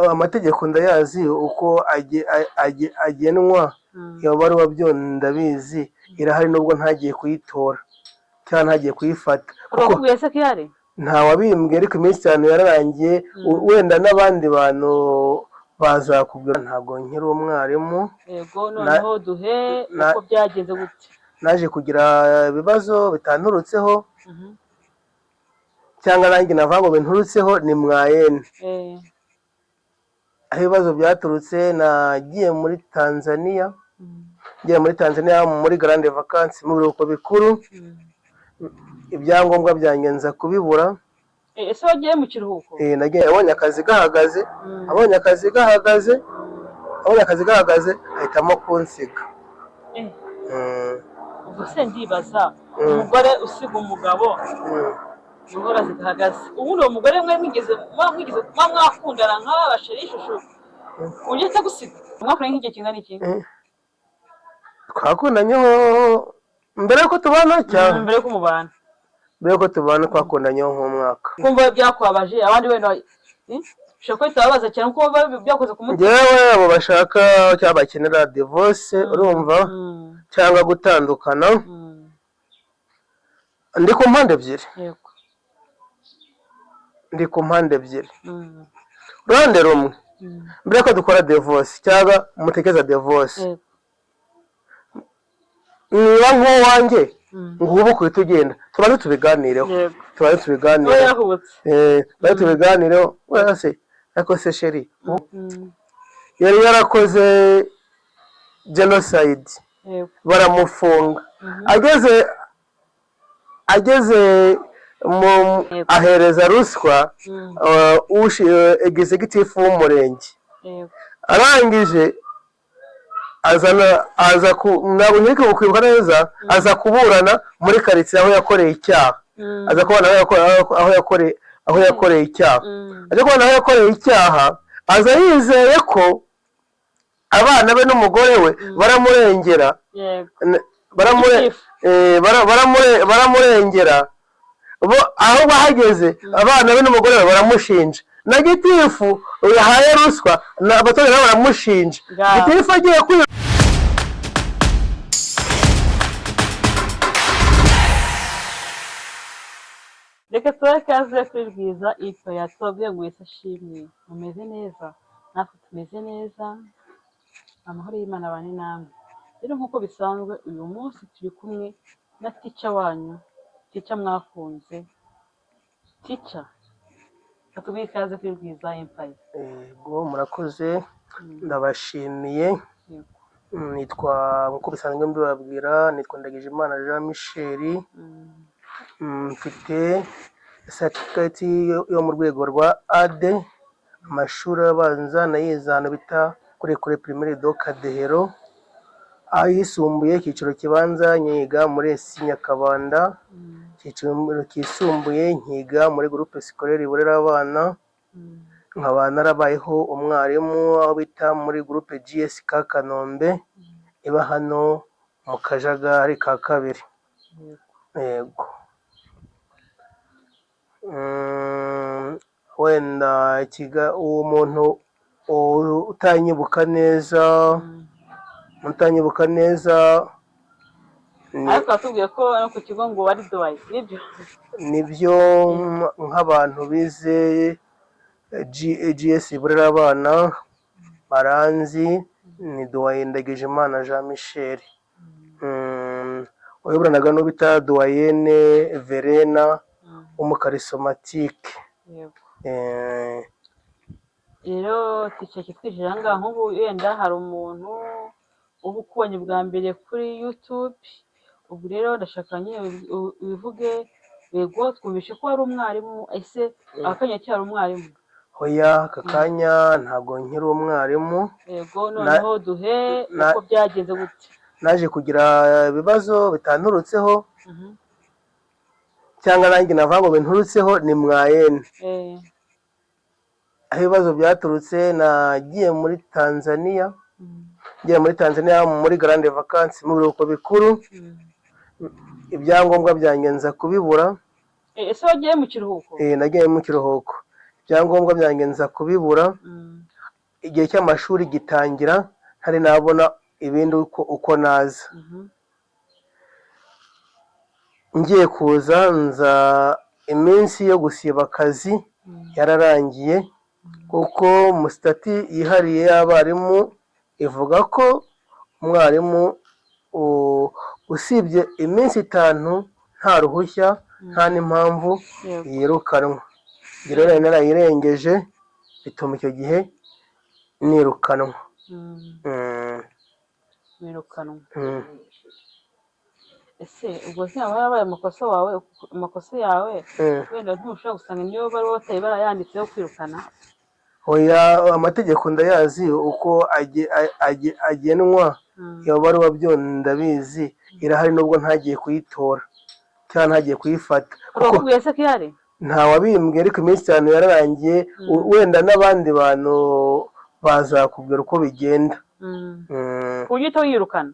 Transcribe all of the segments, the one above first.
Amategeko ndayazi uko agenwa, iyo baruwa byo ndabizi, irahari nubwo ntagiye kuyitora cyangwa ntagiye kuyifata. Urakubwiye se ko ihari? Ntawabimbwiye, ariko iminsi 5 yararangiye. Wenda n'abandi bantu bazakubwira. Ntabwo nkiri umwarimu. Yego, noneho duhe uko byagenze gute. Naje kugira ibibazo bitanturutseho, cyangwa nanjye navango binturutseho ni mwayene. Aho ibibazo byaturutse, nagiye muri Tanzania. Ngiye muri Tanzania muri grande vacances mu biruhuko bikuru. Ibyangombwa byanjye nza kubibura. Ese wagiye mu kiruhuko? Nagiye, abonye akazi gahagaze ahitamo kunsiga. Ubwo se ndibaza, umugore usiga umugabo ingora zigahagaze, ubundi uwo mugore mwigeze mwakundana nk'abasheri ishusho ugeze gusiga? Mwakoranye nk'igihe kingana iki? Twakundanyeho mbere yuko tubana cyane. Mbere yuko mubana? Mbere yuko tubana twakundanyeho nk'umwaka. Kumva byakubabaje, abandi wenda ushaka ko itababaza cyane kuko byakoze ku mutima. Yewe abo bashaka cyangwa bakenera divorce, urumva, cyangwa gutandukana, ndi ku mpande ebyiri. Yego, ndi ku mpande ebyiri. Ruhande rumwe, mbere ko dukora divorce cyangwa mutekeza divorce, niba nk'uwanjye ngubu kuri tugenda tubanze tubiganireho. Tubiganireho. Wese ariko se sheri yari yarakoze genocide, baramufunga. Ageze ahereza ruswa executive w'umurenge. Arangije ntabwo nkeka kwibuka neza, aza kuburana muri karitsiye aho yakoreye icyaha. Aza kubona aho yakoreye icyaha. Aje kubona aho yakoreye icyaha, aza yizeye ko abana be n'umugore we baramurengera. Baramurengera. Aho bahageze abana be n'umugore we baramushinja. Na gitifu yahaye ruswa, abaturage nabo baramushinja. Gitifu agiye kwiba. Reka tubahe ikaze kuri Bwiza Ipaya. Tubabwiye ngo Yesu ashimwe, mumeze neza, natwe tumeze neza, amahoro y'Imana abane namwe. Rero nk'uko bisanzwe uyu munsi turi kumwe na teacher wanyu, teacher mwakunze, teacher tubahe ikaze kuri Bwiza Ipaya. Yego, murakoze, ndabashimiye. Nitwa nk'uko bisanzwe mbibabwira, nitwa Ndagijimana Jean Michel. Mfite certificate yo mu rwego rwa AD. Amashuri abanza nayize ahantu bita kuri primaire do Kadehero. Ayisumbuye icyiciro kibanza nyiga muri ESI Nyakabanda. Icyiciro kisumbuye nkiga muri groupe scolaire Burera abana. Nkaba narabayeho umwarimu aho bita muri groupe GS ka Kanombe, iba hano mu Kajagari ka kabiri. Yego. Wenda uwo muntu utanyibuka neza, ariko atubwiye ko no ku kigo ngo wari Dubai, nibyo nk'abantu bize GS Burera abana baranzi, ni Doyen Ndagijimana Jean Michel. Wayoboranaga no bita Doyenne Verena umukarisomatike. Rero teacher kitwijira ngaho nk'ubu yenda hari umuntu ubu ukubonye bwa mbere kuri YouTube, ubu rero ndashaka nyine ubivuge, yego twumvishe ko ari umwarimu, ese akanya cyari umwarimu? Hoya, aka kanya ntabwo nkiri umwarimu. Yego, noneho duhe uko byagenze gute. Naje kugira ibibazo bitanturutseho, cyangwa nanjye navango binturutseho ni mwayene. Aho ibibazo byaturutse, nagiye muri Tanzania. Muri grande vacances mu biruhuko bikuru. Ibyangombwa byanjye nza kubibura. Ese wagiye mu kiruhuko? Nagiye mu kiruhuko. ibyangombwa byanjye nza kubibura, igihe cy'amashuri gitangira ntari nabona ibindi uko naza. Ngiye kuza nza iminsi yo gusiba akazi yararangiye, kuko mu sitati yihariye y'abarimu ivuga ko umwarimu usibye iminsi 5 nta ruhushya nta n'impamvu yirukanwa. Rero nari narayirengeje bituma icyo gihe nirukanwa. Ese ubwo ntiyaba yarabaye amakosa yawe wenda ntushobora gusanga niyo bari batari barayanditseho kwirukana? Oya, amategeko ndayazi uko agenwa, iyo baruwa byo ndabizi, irahari nubwo ntagiye kuyitora cyangwa ntagiye kuyifata. Bakubwiye se ko ihari? Ntawabimbwiye, ariko iminsi 5 yararangiye, wenda n'abandi bantu bazakubwira uko bigenda. Ku buryo uhita wiyirukana?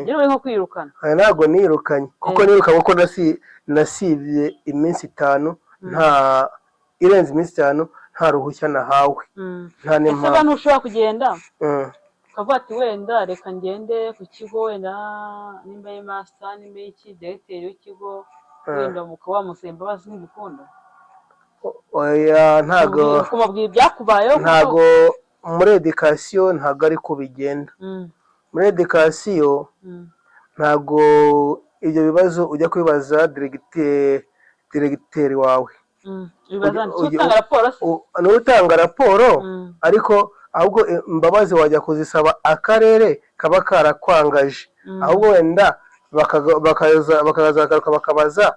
Rero uri nko kwirukana? Ntabwo nirukanye, kuko nirukanye kuko nasibye iminsi 5, irenze iminsi 5 nta ruhushya nahawe, nta n'impamvu. Ese abantu ushobora kugenda ukavuga ati wenda reka ngende ku kigo, wenda nimba ari master nimba ari iki directeur w'ikigo, wenda mukaba wamusaba imbabazi n'ibikunda? Oya, ntago kumubwira ibyakubayeho? Ntago muri education ntago ari ko bigenda. Muri education ntago ibyo bibazo ujya kwibaza directeur wawe. Utanga raporo, ariko ahubwo imbabazi wajya kuzisaba akarere kaba karakwangaje, ahubwo wenda bakazagaruka bakabaza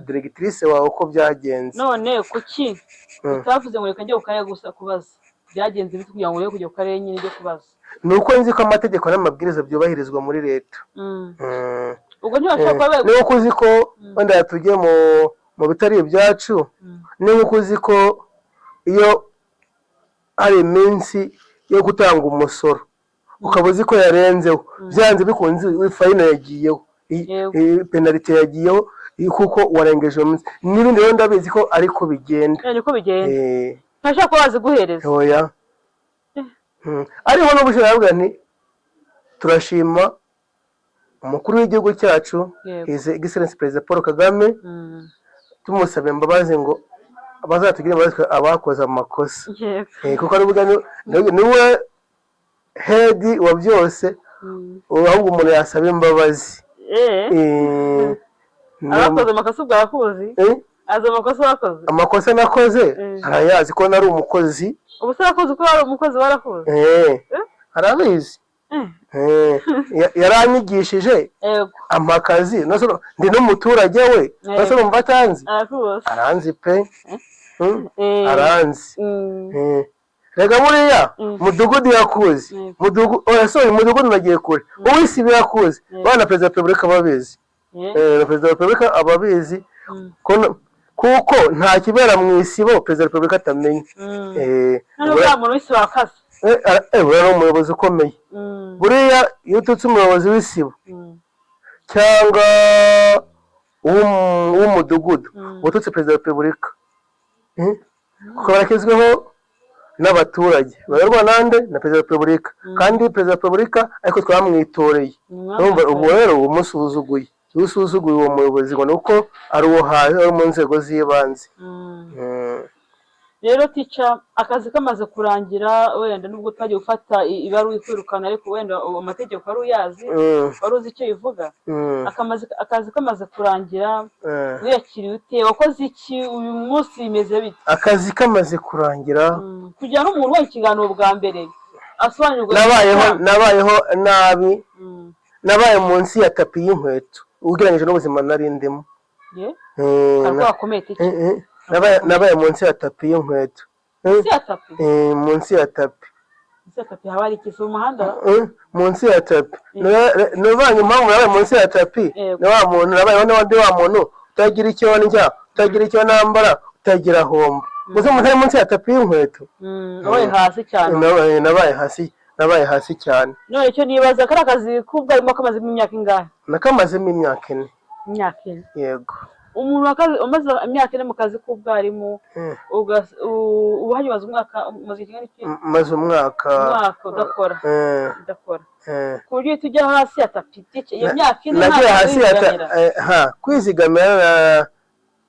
directrice wawe uko byagenze. None kuki utavuze ngo reka njye ukaya gusa kubaza byagenze bite kugira ngo uje kujya ukarere nyine byo kubaza? Nuko nzi ko amategeko n'amabwiriza byubahirizwa muri leta. Ubwo ntibashobora kuba nuko uzi ko wenda yatugiye mu bitari ibyacu, nuko uzi ko iyo ari iminsi yo gutanga umusoro ukaba uzi ko yarenzeho, byanze bikunze fayine yagiyeho, penalite yagiyeho kuko warengeje iminsi. N'ibindi rero ndabizi ko ariko bigenda. Niko bigenda. Ntashaka ko baziguhereza. Oya. Ariho n'ubushira bwa nti turashima umukuru w'igihugu cyacu, His Excellency Perezida Paul Kagame, tumusaba imbabazi ngo bazatugire imbabazi abakoze amakosa. Kuko aravuga niwe head wa byose, ahubwo umuntu yasaba imbabazi. Abakoze amakosa bwakuzi? Azo amakosa wakoze? Amakosa nakoze arayazi ko nari umukozi. Ubuse wakoze ko wari umukozi warakoze? Arabizi. Yaranyigishije amakazi, ndi n'umuturage we, nasoro mbatanzi. Aranzi pe. Aranzi. Rega buriya mudugudu yakuzi, mudugudu nagiye kure, uwisibi yakuzi, bana Perezida wa Repubulika babizi. Perezida wa Repubulika ababizi kuko nta kibera mu isibo Perezida wa Repubulika atamenya. Nubwo muntu wese wakase. Buriya umuyobozi ukomeye. Buriya iyo ututse umuyobozi w'isibo cyangwa uw'umudugudu, ututse Perezida wa Repubulika, kuko barakizweho n'abaturage bayoborwa nande na Perezida wa Repubulika, kandi Perezida wa Repubulika ariko twamwitoreye. Ubwo rero umusuzuguye, usuzuguye uwo muyobozi ngo nuko ari uwo ari mu nzego z'ibanze. Rero tica akazi kamaze kurangira, wenda nubwo utagiye ufata ibaruwa ikwirukana, ariko wenda amategeko ari uyazi, wari uzi icyo bivuga. Akazi kamaze kurangira wiyakiriye ute? Wakoze iki uyu munsi? Bimeze bite akazi kamaze kurangira? kugira ngo umuntu w'ikiganiro bwa mbere asobanurwe. Nabayeho nabi, nabaye munsi ya tapi y'inkweto ugereranyije n'ubuzima nari ndimo. Nabaye munsi ya tapi y'inkweto. Munsi ya tapi? Munsi ya tapi. Munsi ya tapi haba ari iki? Umuhanda? Munsi ya tapi. Nuvanye impamvu nabaye munsi ya tapi, ni wa muntu nabayeho n'abandi, wa muntu utagira icyo ndya, utagira icyo nambara, utagira homba. Muze umuntu ari munsi ya tapi y'inkweto. Nabaye hasi cyane. Nabaye hasi cyane. None icyo nibaza kari akazi k'ubwarimu kamazemo imyaka ingahe? Nakamazemo imyaka 4. Imyaka 4? Yego. umuntu umaze imyaka ine mu kazi k'ubwarimu ubu hanyumaze umwaka umaze igihe n'iki maze umwaka udakora ku buryo tujya hasi atapitike iyo myaka ine nagiye hasi kwizigamira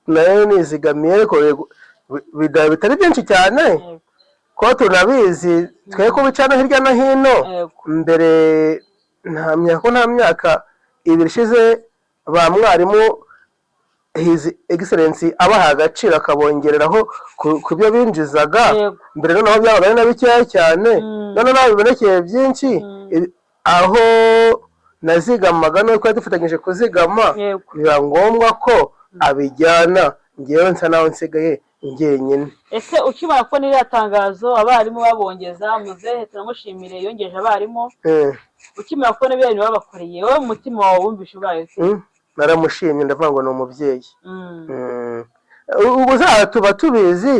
nayo nizigamiye ariko bitari byinshi cyane ko tunabizi twe ko bica no hirya no hino mbere nta myaka ibiri ishize ba mwarimu His Excellency abaha agaciro akabongereraho ku byo binjizaga mbere noneho byabaga ari na bikeya cyane none naho bibonekeye byinshi aho nazigamaga no twari dufatanyije kuzigama biba ngombwa ko abijyana ngewe nsa naho nsigaye njyenyine. Ese ukibona ko n'iriya tangazo abarimu babongeza muzehe turamushimire yongeje abarimu ukimara kubona ibyo bintu babakoreye wowe umutima wawe wumvishe ubaye naramushimye ndavuga ngo ni umubyeyi ubu tuba tubizi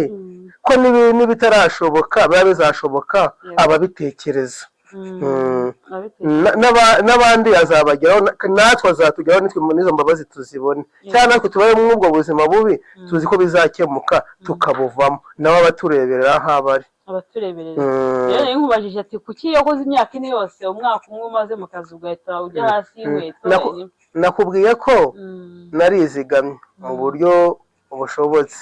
ko n'ibitarashoboka biba bizashoboka ababitekereza n'abandi azabageraho natwe azatugeraho n'izo mbabazi tuzibone cyangwa natwe tubaye muri ubwo buzima bubi tuzi ko bizakemuka tukabuvamo nabo abatureberera aho abari abatureberera rero nkubajije ati kuki yakoze imyaka ine yose umwaka umwe umaze mu kazi ugahita ujya hasi y'inkweto nakubwiye ko narizigamye mu buryo bushobotse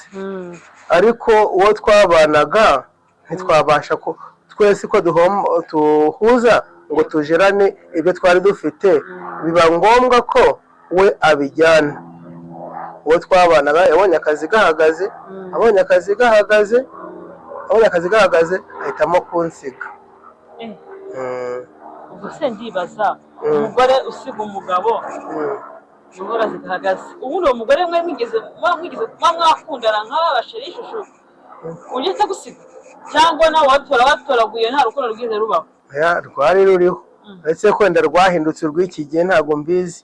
ariko uwo twabanaga ntitwabasha ko twese ko duhuza ngo tujerane ibyo twari dufite biba ngombwa ko we abijyana uwo twabanaga yabonye akazi gahagaze ahitamo kunsiga ubwo se ndibaza umugore usiga umugabo ingora zigahagaze ubundi uwo mugore mwigeze mwakundana nk'abasheri ishusho ugeze gusiga cyangwa nawe watoraguye nta rukundo rwize rubaho rwari ruriho uretse ko wenda rwahindutse urw'iki gihe ntabwo mbizi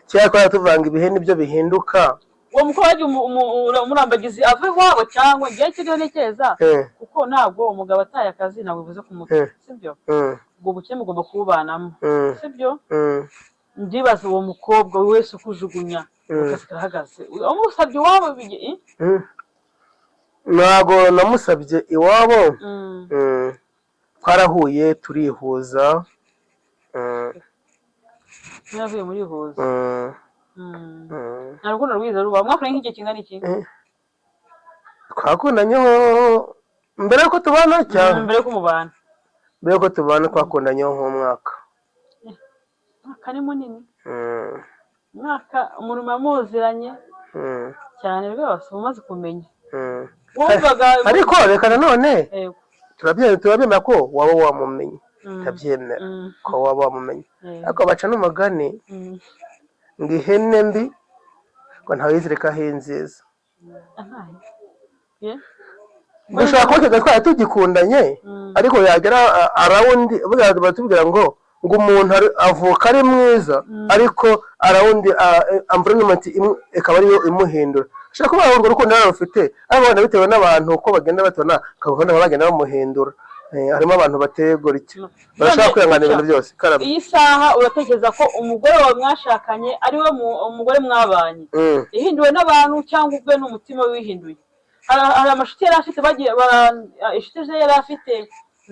cyakora tuvanga ibihe nibyo bihinduka uwo mukobwa umurambagizi ava iwabo cyangwa igihe kiriho ntekereza kuko ntabwo umugabo ataye akazi ntabwo bivuze kumuta sibyo ubwo bukene mugomba kububanamo sibyo ndibaza uwo mukobwa wese ukujugunya akazi karahagaze umusabye iwabo ntabwo namusabye iwabo twarahuye turihuza mwavuye muri huza nta rukundo rwiza ruba mwakoranye nk'igihe kingana iki twakundanyeho mbere yuko tubana cyane mbere yuko mubana mbere yuko tubana twakundanyeho nk'umwaka umwaka ni munini umwaka umuntu muziranye cyane rwose umaze kumenya ariko reka nanone turabyemera ko waba wamumenye turabyemera ko waba wamumenye ariko baca n'umugani ngo ihene mbi ngo ntawizirikaho inziza dushobora kuba twari tugikundanye ariko yagera arawundi batubwira ngo umuntu avuka ari mwiza ariko arawundi environment ikaba ariyo imuhindura ushobora kuba urwo rukundo rufite abana bitewe n'abantu uko bagenda batona ukabona bagenda bamuhindura harimo abantu bategura iki barashaka kwihangana ibintu byose iyi saha uratekereza ko umugore wawe mwashakanye ari we umugore mwabanye ihinduwe n'abantu cyangwa ubwe n'umutima wihinduye hari amashuti yari afite inshuti ze yari afite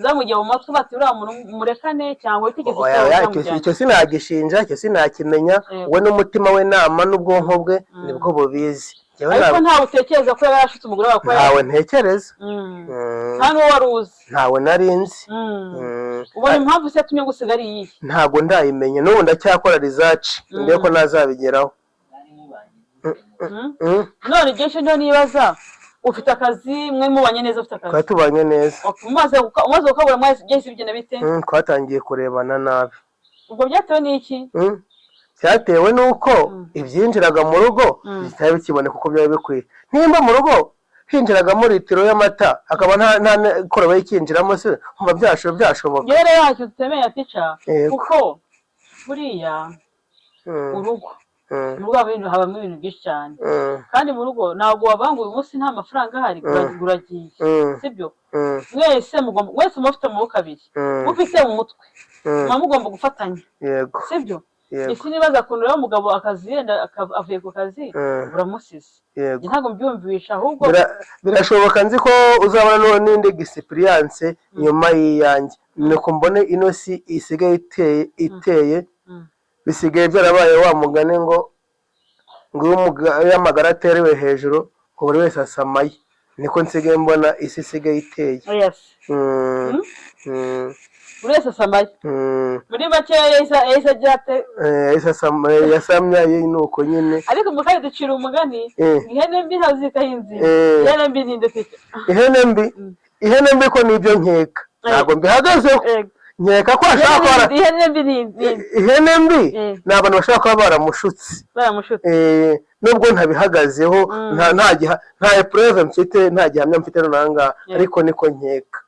zamugiye mu matwi bati uriya muntu murekane cyangwa utigeze icyo sinagishinja icyo sinakimenya we n'umutima we nama n'ubwonko bwe nibwo bubizi ariko ntawe utekereza ko yaba yarashutse umugore wawe ntawe ntekereza nta n'uwo wari uzi ntawe nari nzi ubona impamvu se yatumye gusiga ari iyihe ntabwo ndayimenya n'ubu ndacyakora rizaci mbere ko nazabigeraho none igihe cyo nibaza ufite akazi mwe mubanye neza ufite akazi twari tubanye neza umaze gukabura byahise bigenda bite twatangiye kurebana nabi ubwo byatewe n'iki cyatewe n'uko ibyinjiraga mu rugo bitari bikiboneka uko byari bikwiye nimba mu rugo hinjiragamo litiro y'amata hakaba nta koroba yikinjiramo se nkumva byashoboka rero yacyo tutemeye atica kuko buriya urugo mu rugo habamo ibintu byinshi cyane kandi mu rugo ntabwo wabanga uyu munsi nta mafaranga ahari uragiye sibyo mwese muba mufite amaboko abiri mufite mu mutwe muba mugomba gufatanya sibyo isi nibaza kuntu rero umugabo akazi yenda avuye ku kazi uramusize yego ntabwo mbyumvisha ahubwo birashoboka nzi ko uzabona n'indi experience nyuma yiyanjye nuko mbone ino si isigaye iteye bisigaye byarabaye wa mugane ngo y'amagara aterewe hejuru ngo buri wese asamaye niko nsigaye mbona isi isigaye iteye buri wese asamaye muri make yahise agira ate yasamye nuko nyine ariko mukari ducira umugani ihene mbi ntazikaho inzira ihene mbi ninde ufite ihene mbi ko nibyo nkeka ntabwo mbihagazeho nkeka ko ashaka ihene mbi ni abantu bashobora kuba baramushutse nubwo ntabihagazeho nta epureve mfite nta gihamya mfite runanga ariko niko nkeka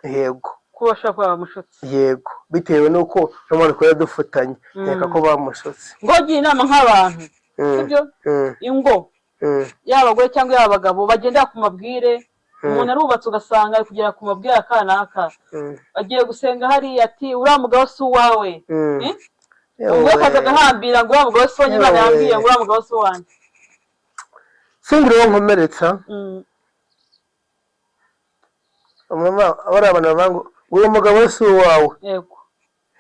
yego ko bashobora kuba bamushutse yego bitewe n'uko n'umuntu twari dufatanye nkeka ko bamushutse ngo gira inama nk'abantu sibyo ingo yaba abagore cyangwa yaba abagabo bagendera ku mabwire umuntu arubatse ugasanga ari kugera ku mabwire akanaka agiye gusenga hariya ati uriya mugabo si uwawe umwe akaza agahambira ngo uriya mugabo si uwanjye Imana yambwiye ngo uriya mugabo si uwanjye singire uwo nkomeretsa abari abantu bavuga ngo uyu mugabo si uwawe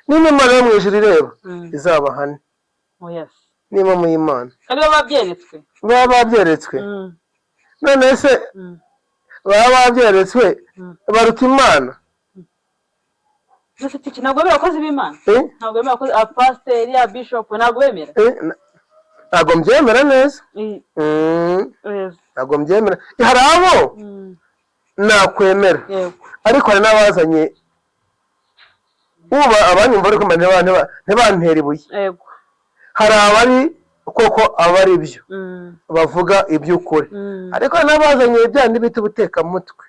niba Imana yo mu ijuru ireba izabahane niba mu Imana kandi baba babyeretswe none se baba babyeretswe baruta Imana ntabwo bemera abakozi b'Imana ntabwo bemera abakozi abapasiteri abishopu ntabwo bemera ntabwo mbyemera neza ntabwo mbyemera hari abo nakwemera ariko hari n'abazanye uba abanyumva ariko ntibantera ibuye hari abari koko aba ari byo bavuga iby'ukuri ariko n'abazanye byandi bita ubutekamutwe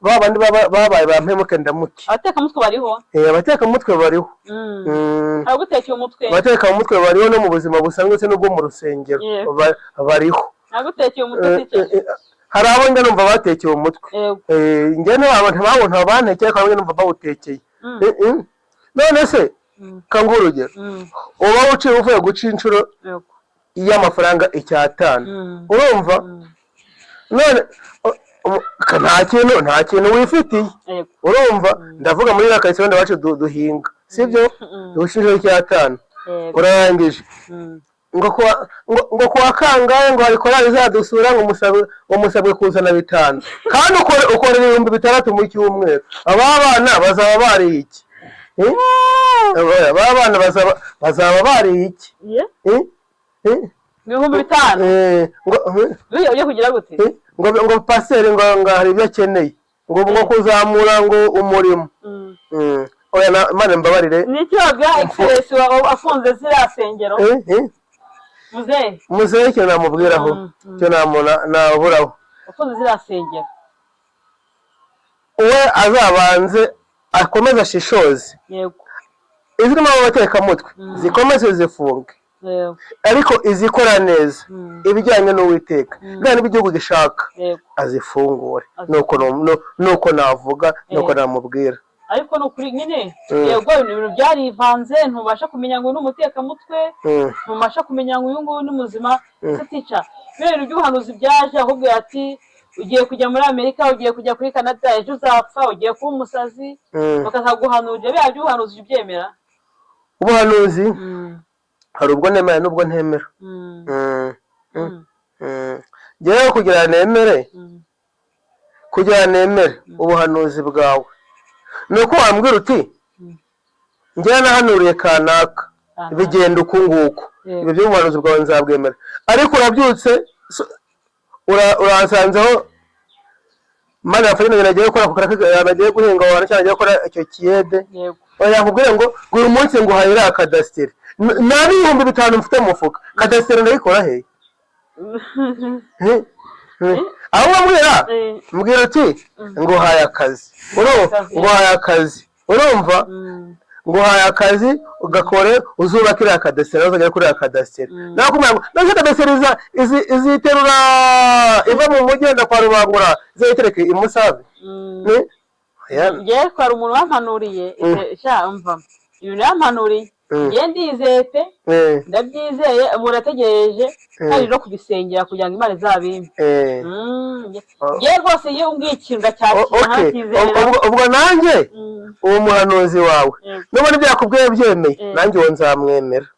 babandi babaye ba mpemuke ndamuke abatekamutwe bariho abatekamutwe bariho abatekamutwe bariho no mu buzima busanzwe se n'ubwo mu rusengero bariho hari abo njya numva batekeye umutwe njye ntabwo bantekeye ariko njye numva bawutekeye none se kanguha urugero uba uciye uvuye guca inshuro y'amafaranga 5,000 urumva none nta kintu wifitiye urumva ndavuga muri iriya karitsiye wenda wacu duhinga sibyo duca inshuro 5,000 urarangije ngo kuwa kangahe ngo hari korali izadusura ngo musabwe kuzana 5 kandi ukorera 6,000 mu cyumweru aba bana bazaba bariye iki aba bana bazaba bariye iki 5,000 yo kugira gute ngo paseri ngo hari ibyo akeneye ngo kuzamura ngo umurimo oya Imana mbabarire nicyo ga excellence afunze ziriya sengero muzehe icyo namubwiraho icyo naburaho afunze ziriya sengero we azabanze akomeze ashishoze izirimo abatekamutwe zikomeze zifunge ariko izikora neza ibijyanye n'Uwiteka bwa n'igihugu gishaka azifungure nuko navuga nuko namubwira ariko no kuri nyine yego ibintu byarivanze ntubasha kumenya ngo n'umutekamutwe ntubasha kumenya ngo uyu nguyu ni muzima tica ibintu by'ubuhanuzi byaje ahubwo ati ugiye kujya muri Amerika ugiye kujya kuri Canada ejo uzapfa ugiye kuba umusazi bakazaguhanurira bya by'ubuhanuzi byemera ubuhanuzi hari ubwo nemera n'ubwo ntemera njyewe kugira nemere ubuhanuzi bwawe nuko wambwira uti njyewe nahanuriye kanaka bigenda uku nguku ibyo by'ubuhanuzi bwawe nzabwemera ariko urabyutse urasanzeho Imana yafashe ibintu nagiye gukora nagiye guhinga abantu cyangwa nagiye gukora icyo kiyede yakubwira ngo uyu munsi ngo uhahire akadasiteri nari 5,000 mfite mu mufuka kadasiteri ndayikora he aho mbwira uti ngo uhaye akazi urumva ngo uhaye akazi ugakore uzubaka iriya kadasiteri uzagera kuri iriya kadasiteri nakubwira ngo nose kadasiteri iziterura iva mu mujyi wenda kwa Rubangura izayitereke imusave ngiye kwa umuntu wampanuriye umva ibintu yampanuriye ngiye ndizeye pe ndabyizeye umuntu ategereje kandi no kubisengera kugira ngo Imana izabimpe ngiye rwose iyo umbwiye ikintu ndacyakira ntakizera ubwo nanjye uwo muhanuzi wawe nubona byakubwiye byemeye nanjye uwo nzamwemera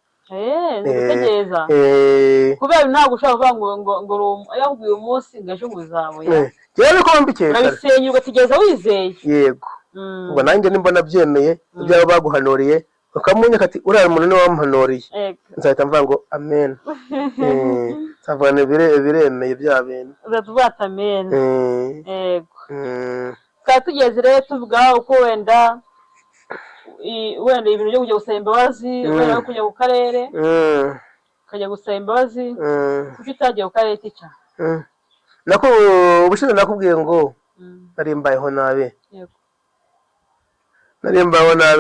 gutegereza kubera ntabwo ushobora kuvuga ngo yakubwiye umunsi ngo ejo muzabuya yewe niko mbikeka urabisenya ugategereza wizeye yego ubwo nanjye nimbona byemeye ibyabo baguhanuriye ukamunyeka ati uriya muntu niwe wamuhanuriye nzahita mvuga ngo amen nzavugana biremeye bya bintu uzatuvuga ati amen yego tukaba tugeze rero tuvuga uko wenda ibintu byo kujya gusaba imbabazi wenda no kujya ku karere ukajya gusaba imbabazi kuko utagiye ku karere tica ubushize nakubwiye ngo nari mbayeho nabi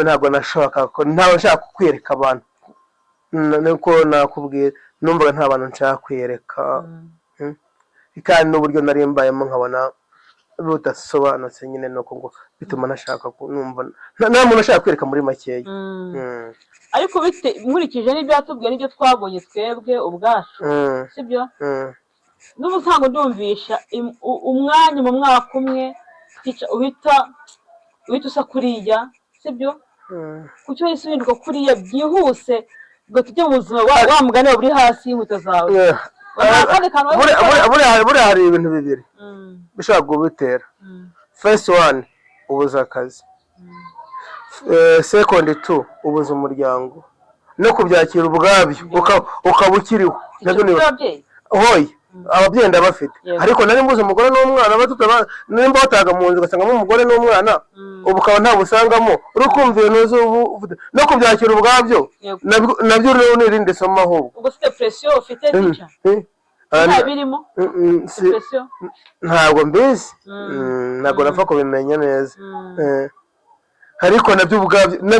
ntabwo nshaka kwereka abantu niko nakubwiye numvaga nta bantu nshaka kwereka kandi n'uburyo nari mbayemo nkabona budasobanutse nyine nuko ngo bituma nashaka numva nta muntu ashaka kwereka muri makeya ariko nkurikije n'ibyatubwiye n'ibyo twabonye twebwe ubwacu sibyo n'ubu ntabwo ndumvisha umwanya mu mwaka umwe uhita usa kuriya sibyo kuki wahise uhinduka kuriya byihuse ngo tujye mu buzima wa mugani buri hasi y'inkweto zawe buriya hari ibintu bibiri bishobora kubitera first one ubuza akazi second two ubuza umuryango no kubyakira ubwabyo ukaba ukiriho hoye ababyeyi ndabafite ariko nari mbuze umugore n'umwana nimba wataga mu nzu ugasangamo umugore n'umwana ubu ukaba ntabusangamo uri kumva ibintu no kubyakira ubwabyo nabyo n'irindi somo ahubwo ubwo ufite presiyo ufite tica birimo ntabwo mbizi ntabwo napfa kubimenya neza ariko nabyo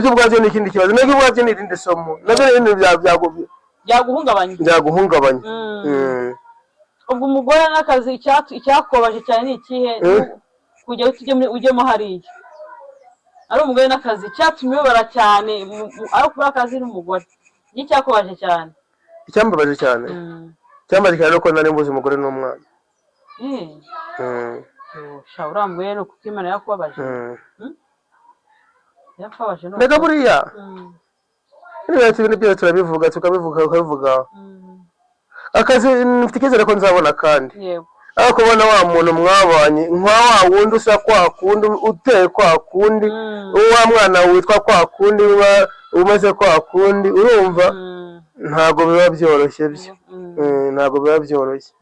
ubwabyo ni ikindi kibazo nabyo ubwabyo ni irindi somo nabyo ni ibintu byaguhungabanya ubwo umugore n'akazi icyakubabaje cyane ni ikihe kujya ujyemo hariya ari umugore n'akazi icyatumye ubabara cyane ari kubura akazi n'umugore ni icyakubabaje cyane icyambabaje cyane nuko nari mbuze umugore n'umwana uriya mugore ni ukuko Imana yakubabaje yakubabaje mbega buriya ibintu byose turabivuga ukabivuga akazi mfite icyizere ko nzabona kandi aho kubona wa muntu mwabanye nka wa wundi usa kwa kundi uteye kwa kundi wa mwana witwa kwa kundi umeze kwa kundi urumva ntabwo biba byoroshye ntabwo biba byoroshye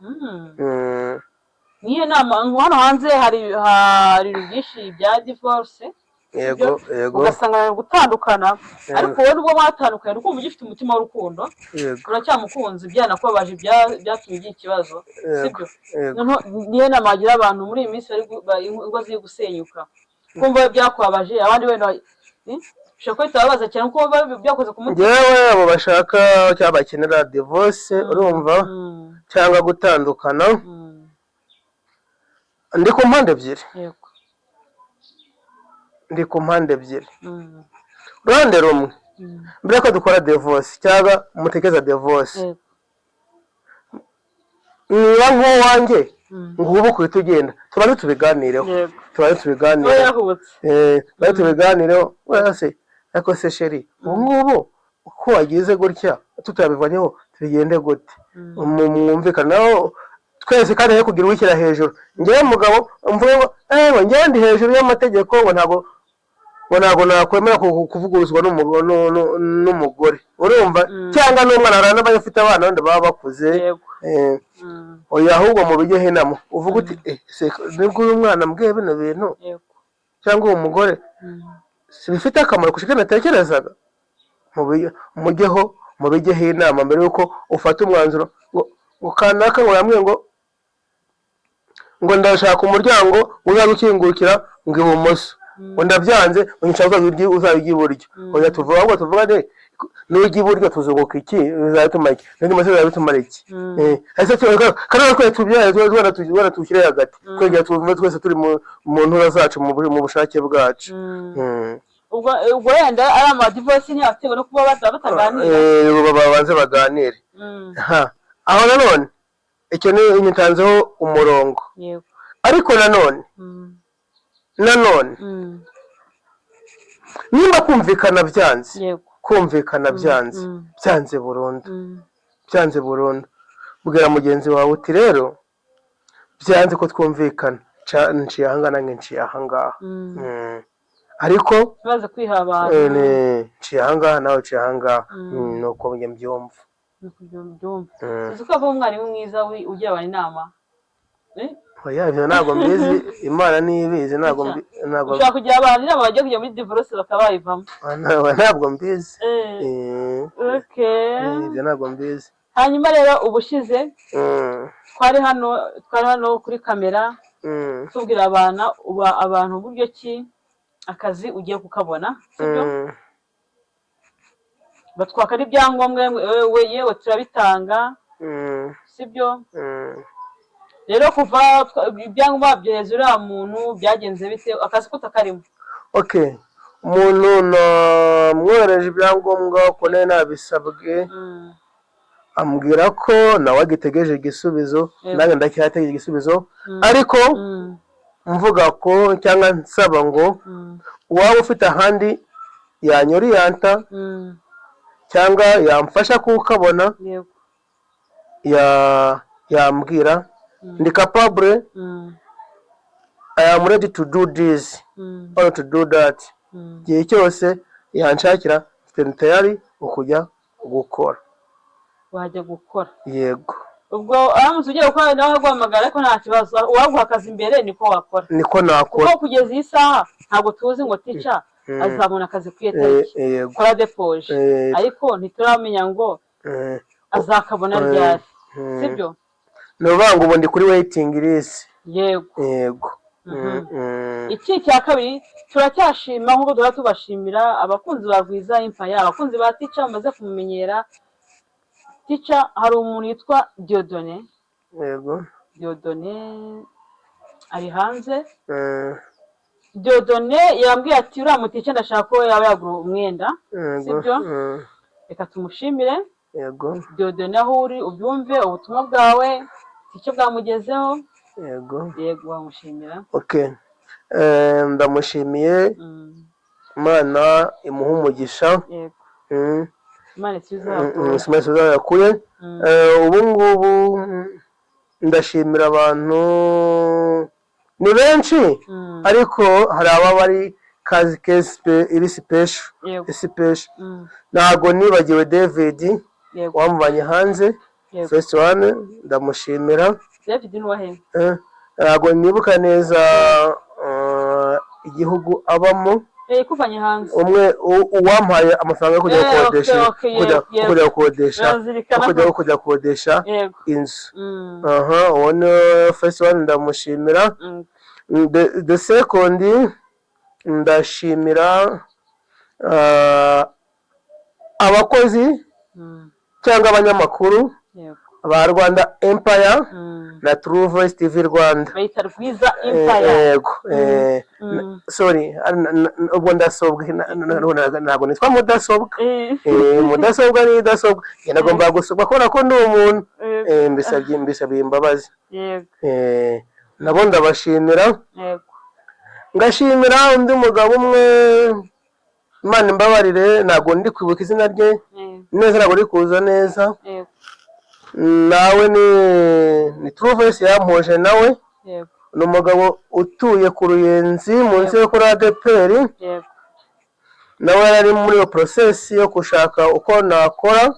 niyo nama hano hanze hari byinshi bya divorce yego ugasanga gutandukana ariko wowe nubwo mwatandukanye ukumva ugifite umutima w'urukundo uracyamukunze byanakubabaje byatumye ugira ikibazo sibyo niyo nama agira abantu muri iyi minsi ingo ziri gusenyuka kumva byakubabaje abandi wenda ushobora kuba bitababaza cyane kuko byakoze ku mutima yewe abo bashaka cyangwa bakenera divorce urumva cyangwa gutandukana ndi ku mpande ebyiri uruhande rumwe mbere ko dukora divorce cyangwa mutekeza divorce niba nk'uwanjye ngubu kuhita ugenda tubanze tubiganireho wese ariko se sheri ubu ngubu uko wagize gutya tutabivanyeho tubigende gute mwumvikanaho twese kandi rero kugira uwishyira hejuru ngewe mugabo mvuge ngo ngewe ndi hejuru y'amategeko ngo ntabwo nakwemera kuvuguruzwa n'umugore urumva cyangwa n'umwana hari n'abafite abana wenda baba bakuze ahubwo mu bijye inama uvuga uti nibwo uyu mwana mbwiye bino bintu cyangwa uwo mugore si bifite akamaro kurusha natekerezaga mu bijyeho inama mbere y'uko ufata umwanzuro ngo kanaka ngo yambwiye ngo ndashaka umuryango uzabe ukingurukira ngo ibumoso ngo ndabyanze nshaka uzabijya iburyo oya tuvuga n'ujya iburyo tuzunguka iki bizatuma iki n'indi maso bizatumara iki kandi twese tubyaye tubona tushyire hagati twegera tuvume twese turi mu ntura zacu mu bushake bwacu ubwo wenda ari amadivorisi ntiyatewe no kuba bataganira babanze baganire. Aho nanone icyo ni nyitanzeho umurongo, ariko nanone niba kumvikana byanze, byanze burundu, bwira mugenzi wawe uti rero byanze ko twumvikana, nciye ahangana nciye ahangaha, ariko baza kwihaba nciye ahangaha nawe nciye ahangaha, nuko mbyumva. uzi ko ava umwarimu mwiza ugira abantu inama. Oya, ibyo ntabwo mbizi, Imana niyo ibizi. ushaka kugira abantu inama bajya kujya muri divorce bakaba bayivamo. Ntabwo mbizi. Ibyo ntabwo mbizi. hanyuma rero ubushize twari hano kuri kamera tubwira abantu uburyo ki akazi ugiye kukabona, sibyo? batwaka n'ibyangombwa yewe turabitanga, sibyo? rero kuva ibyangombwa byohereza uriya muntu byagenze bite, akazi kutakarimo? umuntu namwohereje ibyangombwa ko nari nabisabwe, ambwira ko nawe agitegereje igisubizo, nanjye ndacyategereje igisubizo, ariko mvuga ko cyangwa nsaba ngo uwaba ufite ahandi yanyoriyanta cyangwa yamfasha kukabona yambwira, ndi capable, I am ready to do this or to do that. Gihe cyose yanshakira mfite tayari ukujya gukora. wajya gukora? Yego. ubwo aramutse ugiye gukora nawe guhamagara, ariko nta kibazo, uwaguha akazi imbere niko wakora. Niko nakora. kuko kugeza iyi saha ntabwo tuzi ngo tica azabona akazi ku itariki kora depoje, ariko ntituramenya ngo azakabona ryari, sibyo? ni ukuvuga ngo ubu ndi kuri waiting list. Yego. iki cya kabiri turacyashima nk'uko duhora tubashimira abakunzi ba Rwiza Empire, abakunzi ba tica bamaze kumumenyera. tica hari umuntu yitwa Dieudonné. Dieudonné ari hanze. Dieudonné yambwiye ati uriya mutica ndashaka ko yaba yagura umwenda, sibyo? reka tumushimire. Dieudonné aho uri ubyumve ubutumwa bwawe icyo bwamugezeho. Yego wamushimira. Ndamushimiye, Imana imuha umugisha. Imana isize yakuye. ubu ngubu ndashimira abantu ni benshi, ariko hari ababa bari kazi iri special. ntabwo nibagiwe David wamubanye hanze, first one, ndamushimira. David nuwahe? ntabwo nibuka neza igihugu abamo. Kuvanye hanze. umwe uwampaye amafaranga yo kujya gukodesha inzu. uwo ni first one, ndamushimira. The second, ndashimira abakozi cyangwa abanyamakuru ba Rwanda Empire na True Voice TV Rwanda. Bayita Rwiza Empire. Sorry, ubwo ndasobwa, ntabwo nitwa mudasobwa. mudasobwa ni idasobwa, nagomba gusobwa kubera ko ndi umuntu. mbisabye imbabazi. nabo ndabashimira. ngashimira undi mugabo umwe, Imana imbabarire ntabwo ndi kwibuka izina rye neza, ntabwo ndi kuza neza. nawe ni True Voice yampuje nawe. ni umugabo utuye ku Ruyenzi munsi yo kuri ADPR. nawe yari muri iyo process yo gushaka uko nakora.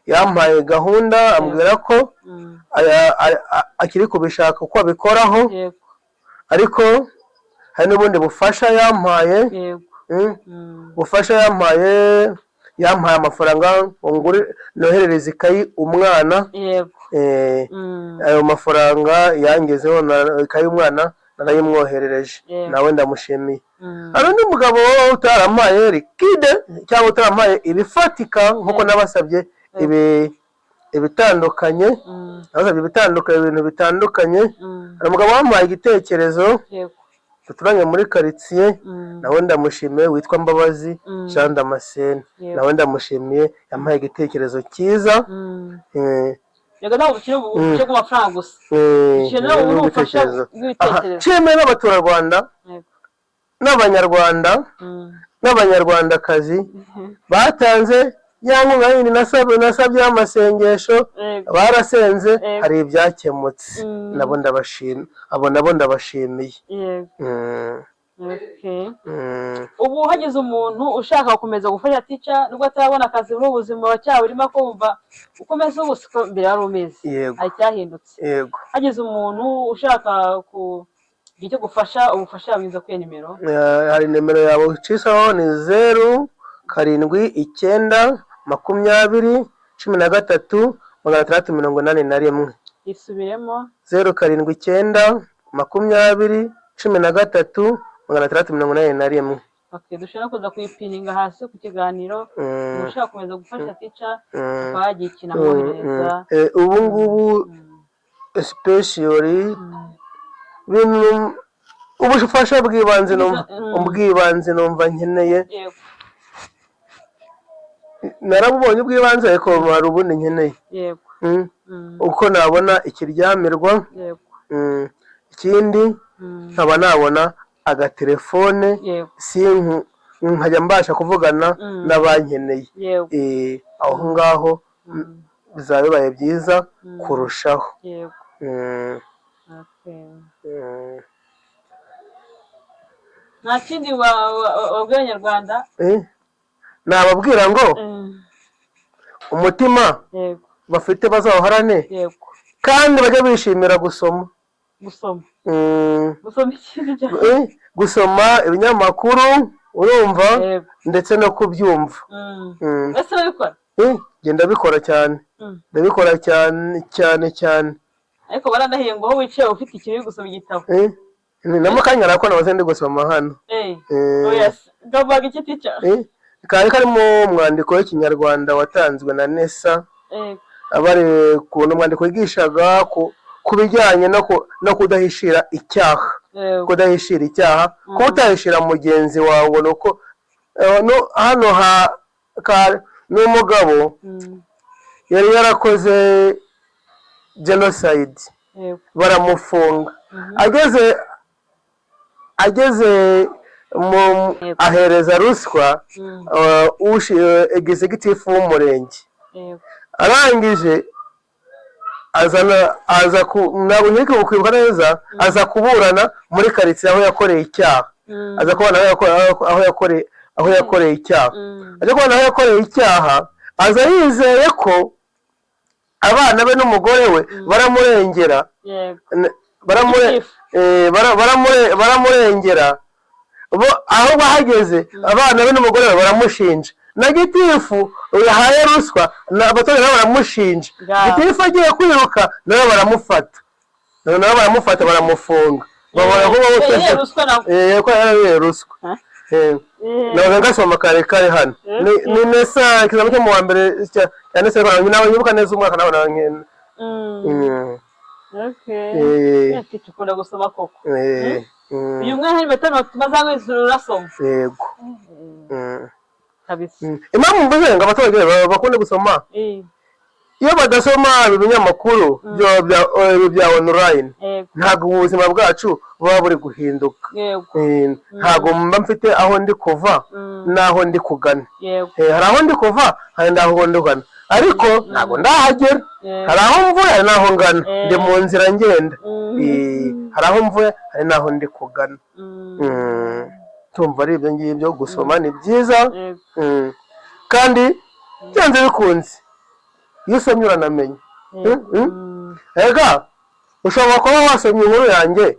yampaye gahunda, ambwira ko akiri kubishaka uko abikoraho, ariko hari n'ubundi bufasha yampaye. bufasha yampaye amafaranga noherereza ikayi umwana. ayo mafaranga yangezeho, ikayi umwana narayimwoherereje, nawe ndamushimiye. hari undi mugabo utarampaye liquide cyangwa utarampaye ibifatika nkuko nabasabye ibitandukanye. nabasabye ibintu bitandukanye. hari umugabo wampaye igitekerezo duturanye muri karitsiye, Mm. nawe ndamushimiye, witwa Mbabazi Mm. Jean Damascene, Yego. nawe ndamushimiye, yampaye igitekerezo cyiza. Mm. Eh, Yego ntabwo bukiri ubufasha bw'amafaranga gusa. Dukenera ubu ubufasha bw'ibitekerezo. nshimiye n'abaturarwanda Yego. n'abanyarwanda Mm. n'abanyarwandakazi batanze ya nkunga yindi nasabye y'amasengesho, Yego. barasenze, Yego. hari ibyakemutse. Mm. nabo ndabashimiye. Yego. Mm, Okay. mm, Ubu hagize umuntu ushaka gukomeza gufasha Teacher nubwo atarabona akazi muri ubuzima burimo kumva ukomeza ubu siko mbere yari umeze. Yego. Hari icyahindutse. yego. Hagize umuntu ushaka kugira icyo gufasha, ubufasha yabwiza kuri nimero. Hari nimero yawe ucisaho ni 0779 13 1381. Isubiremo. 0779 13 1381. Okay, dushobora kuza kuyipininga hasi ku kiganiro. Ushaka komeza gufasha Teacher twagiye ikina mwohereza. Ubu ngubu especially bintu ubufasha bw'ibanze numva nkeneye. Yego. Narabubonye ubw'ibanze ariko hari ubundi nkeneye. Yego. Uko nabona ikiryamirwa. Yego. Ikindi nkaba nabona agatelefone, Yego. nkajya mbasha kuvugana n'abankeneye. Yego. Aho ngaho bizaba bibaye byiza kurushaho. Yego. Okay. Nta kindi wabwira Abanyarwanda? Nababwira ngo umutima Yego. bafite bazawuharane, Yego. kandi bajya bishimira gusoma. Gusoma. Gusoma ikindi cyane. Gusoma ibinyamakuru, urumva, Yego. ndetse no kubyumva. Ese urabikora? Genda bikora cyane. Ndabikora cyane. Ariko baranahiye ngo aho wicaye ufite ikintu uri gusoma igitabo. N'amakanya arako nabaze ndi gusoma hano. Yes. Ndavuga iki Teacher? Kari karimo umwandiko w'ikinyarwanda watanzwe na Nesa. Abari kuntu umwandiko wigishaga ku bijyanye no kudahishira icyaha. Kudahishira icyaha, ko utahishira mugenzi wawe nuko hano n'umugabo yari yarakoze genocide, baramufunga. Ageze ahereza ruswa executive w'umurenge. Arangije ntabwo nkeka kukwibuka neza, aza kuburana muri karitsiye aho yakoreye icyaha. Aza kubona aho yakoreye icyaha. Aza kubona aho yakoreye icyaha, aza yizeye ko abana be n'umugore we baramurengera. Baramurengera. Aho bahageze abana be n'umugore we baramushinja. Na gitifu yahaye ruswa, abaturage nabo baramushinja. Gitifu agiye kwiruka nabo baramufata. Baramufunga. Babona ko yaraye ruswa. Nawe ngasoma kare hano. Ni Nesa ikizamo cyo mu wa mbere cyane se nawe nyibuka neza umwaka nawe nkene. Okay. Tukunda gusoma koko. Uyu mwana hari batano tumaze urasoma. Yego. Kabisa. Impamvu mvuze ngo abaturage bakunda gusoma. Iyo badasoma ibinyamakuru bya online, ntabwo ubuzima bwacu buba buri guhinduka. Ntabwo mba mfite aho ndi kuva n'aho ndi kugana. Hari aho ndi kuva, hari n'aho ndi kugana. Ariko ntabwo ndahagera. Hari aho mvuye, hari n'aho ngana. Ndi mu nzira ngenda. Hari aho mvuye, hari n'aho ndi kugana. Tumva ari ibyo ngibyo, gusoma ni byiza. Kandi byanze bikunze, iyo usomye uranamenya. Ega ushobora kuba wasomye inkuru yanjye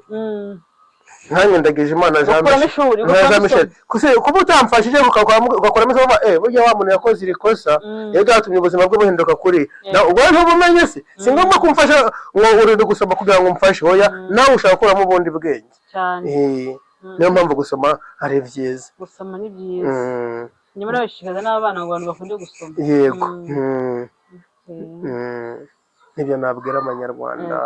nkanjye Ndagijimana Jean Michel, kuba utamfashije ugakoramo isomo, burya wa muntu yakoze iri kosa yatumye ubuzima bwe buhinduka kuri ubwo ntubumenye se, si ngombwa kumfasha ngo uri gusoma kugira ngo umfashe. Oya, nawe ushaka gukuramo ubundi bwenge. Niyo mpamvu gusoma ari byiza. Gusoma ni byiza. Nyuma nabishikaza n'abana ngo abantu bakunde gusoma. Yego. nibyo nabwira abanyarwanda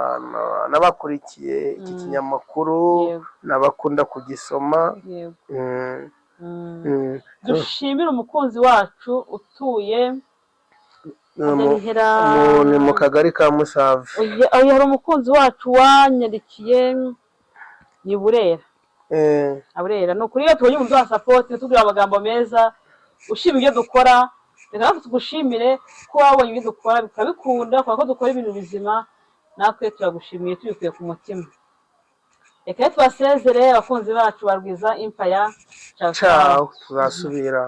n'abakurikiye iki kinyamakuru Yego. n'abakunda kugisoma. Yego. Mm. Mm. Dushimire umukunzi wacu utuye ni mu kagari ka Musave. hari umukunzi wacu wanyarikiye ni Burera. Burera ni ukuri iyo tubonye umuntu wa sapoti tubwira amagambo meza ushima ibyo dukora, reka natwe tugushimire ko wabonye ibyo dukora bikabikunda kubera ko dukora ibintu bizima, natwe turagushimiye tubikuye ku mutima. Reka tubasezere abakunzi bacu ba Rwiza Empire. Ciao, tuzasubira.